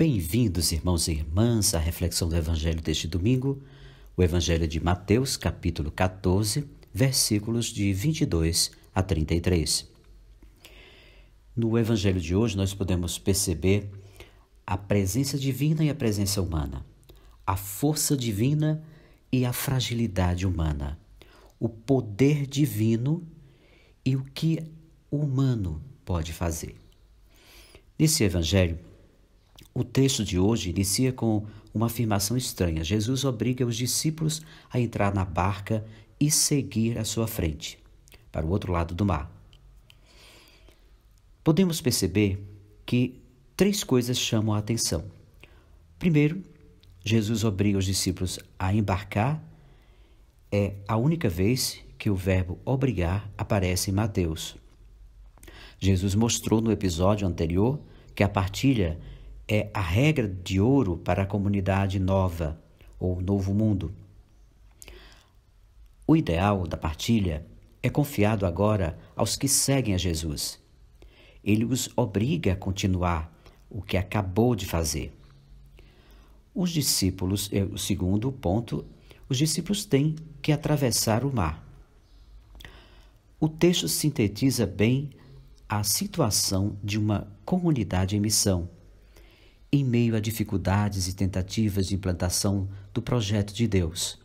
Bem-vindos, irmãos e irmãs, à reflexão do Evangelho deste domingo, o Evangelho de Mateus, capítulo 14, versículos de 22 a 33. No Evangelho de hoje, nós podemos perceber a presença divina e a presença humana, a força divina e a fragilidade humana, o poder divino e o que o humano pode fazer. Nesse Evangelho, o texto de hoje inicia com uma afirmação estranha. Jesus obriga os discípulos a entrar na barca e seguir à sua frente, para o outro lado do mar. Podemos perceber que três coisas chamam a atenção. Primeiro, Jesus obriga os discípulos a embarcar. É a única vez que o verbo obrigar aparece em Mateus. Jesus mostrou no episódio anterior que a partilha é a regra de ouro para a comunidade nova, ou novo mundo. O ideal da partilha é confiado agora aos que seguem a Jesus. Ele os obriga a continuar o que acabou de fazer. Os discípulos, o segundo ponto, os discípulos têm que atravessar o mar. O texto sintetiza bem a situação de uma comunidade em missão, em meio a dificuldades e tentativas de implantação do projeto de Deus.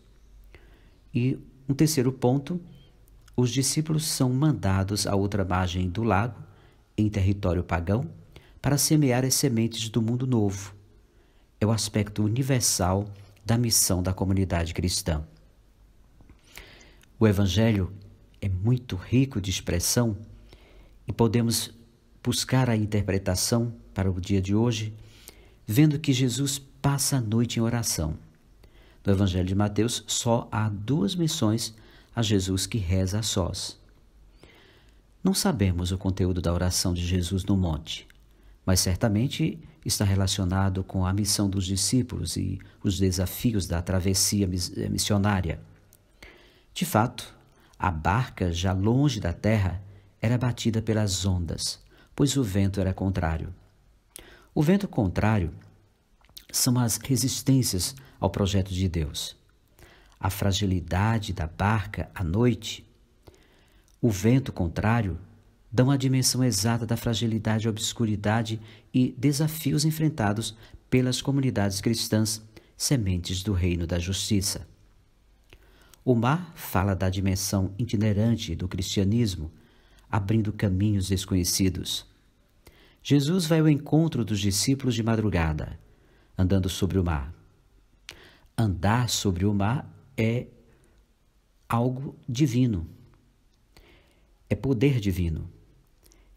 E um terceiro ponto, os discípulos são mandados à outra margem do lago, em território pagão, para semear as sementes do mundo novo. É o aspecto universal da missão da comunidade cristã. O Evangelho é muito rico de expressão e podemos buscar a interpretação para o dia de hoje, vendo que Jesus passa a noite em oração. No Evangelho de Mateus, só há duas menções a Jesus que reza a sós. Não sabemos o conteúdo da oração de Jesus no monte, mas certamente está relacionado com a missão dos discípulos e os desafios da travessia missionária. De fato, a barca, já longe da terra, era batida pelas ondas, pois o vento era contrário. O vento contrário são as resistências ao projeto de Deus. A fragilidade da barca à noite, o vento contrário, dão a dimensão exata da fragilidade, obscuridade e desafios enfrentados pelas comunidades cristãs, sementes do reino da justiça. O mar fala da dimensão itinerante do cristianismo, abrindo caminhos desconhecidos. Jesus vai ao encontro dos discípulos de madrugada, andando sobre o mar. Andar sobre o mar é algo divino, é poder divino.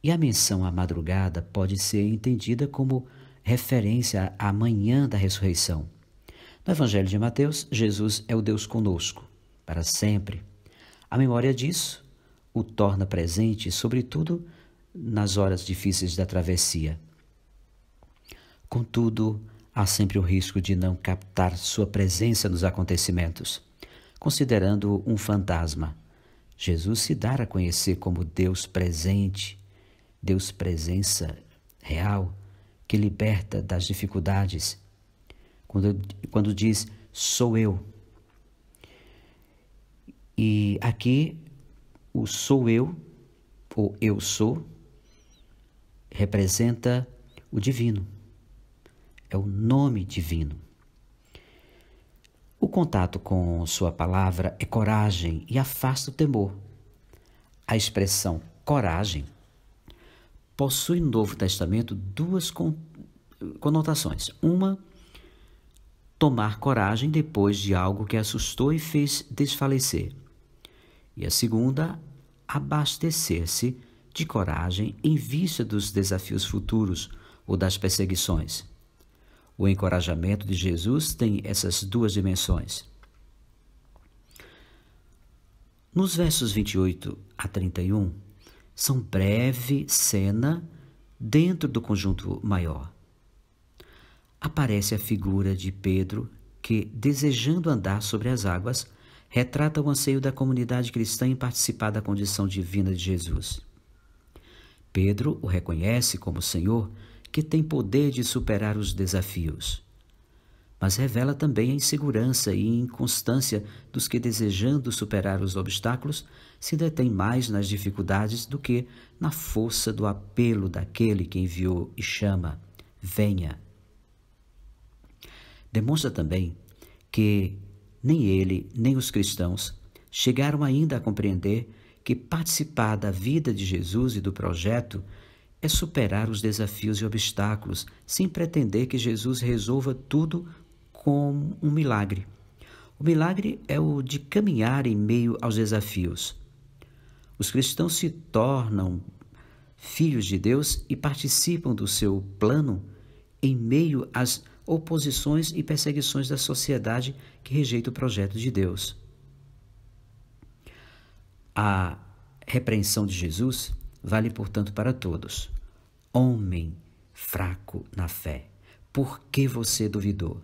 E a menção à madrugada pode ser entendida como referência à manhã da ressurreição. No Evangelho de Mateus, Jesus é o Deus conosco, para sempre. A memória disso o torna presente, sobretudo nas horas difíceis da travessia. Contudo, há sempre o risco de não captar sua presença nos acontecimentos, considerando-o um fantasma. Jesus se dá a conhecer como Deus presente, Deus presença real, que liberta das dificuldades. Quando diz, sou eu. E aqui, o sou eu, ou eu sou, representa o divino. É o nome divino. O contato com sua palavra é coragem e afasta o temor. A expressão coragem possui no Novo Testamento duas conotações. Uma, tomar coragem depois de algo que assustou e fez desfalecer. E a segunda, abastecer-se de coragem em vista dos desafios futuros ou das perseguições. O encorajamento de Jesus tem essas duas dimensões. Nos versos 28 a 31, são breve cena dentro do conjunto maior. Aparece a figura de Pedro que, desejando andar sobre as águas, retrata o anseio da comunidade cristã em participar da condição divina de Jesus. Pedro o reconhece como Senhor que tem poder de superar os desafios, mas revela também a insegurança e inconstância dos que, desejando superar os obstáculos, se detêm mais nas dificuldades do que na força do apelo daquele que enviou e chama: venha. Demonstra também que nem ele, nem os cristãos chegaram ainda a compreender que participar da vida de Jesus e do projeto é superar os desafios e obstáculos, sem pretender que Jesus resolva tudo com um milagre. O milagre é o de caminhar em meio aos desafios. Os cristãos se tornam filhos de Deus e participam do seu plano em meio às oposições e perseguições da sociedade que rejeita o projeto de Deus. A repreensão de Jesus vale, portanto, para todos. Homem fraco na fé, por que você duvidou?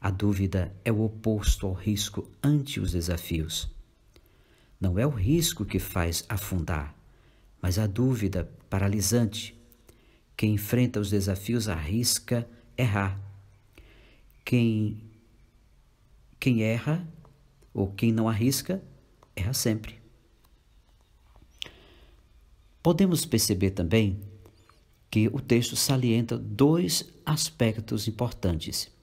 A dúvida é o oposto ao risco ante os desafios. Não é o risco que faz afundar, mas a dúvida paralisante. Quem enfrenta os desafios arrisca errar. Quem erra, ou quem não arrisca, erra sempre. Podemos perceber também que o texto salienta dois aspectos importantes.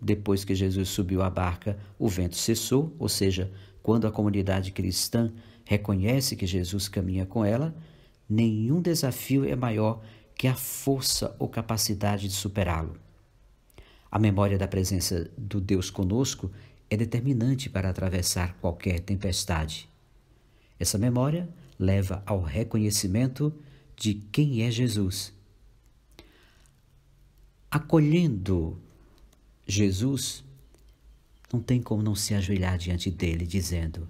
Depois que Jesus subiu à barca, o vento cessou, ou seja, quando a comunidade cristã reconhece que Jesus caminha com ela, nenhum desafio é maior que a força ou capacidade de superá-lo. A memória da presença do Deus conosco é determinante para atravessar qualquer tempestade. Essa memória leva ao reconhecimento de quem é Jesus. Acolhendo Jesus, não tem como não se ajoelhar diante dele, dizendo: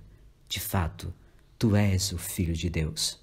de fato, tu és o Filho de Deus.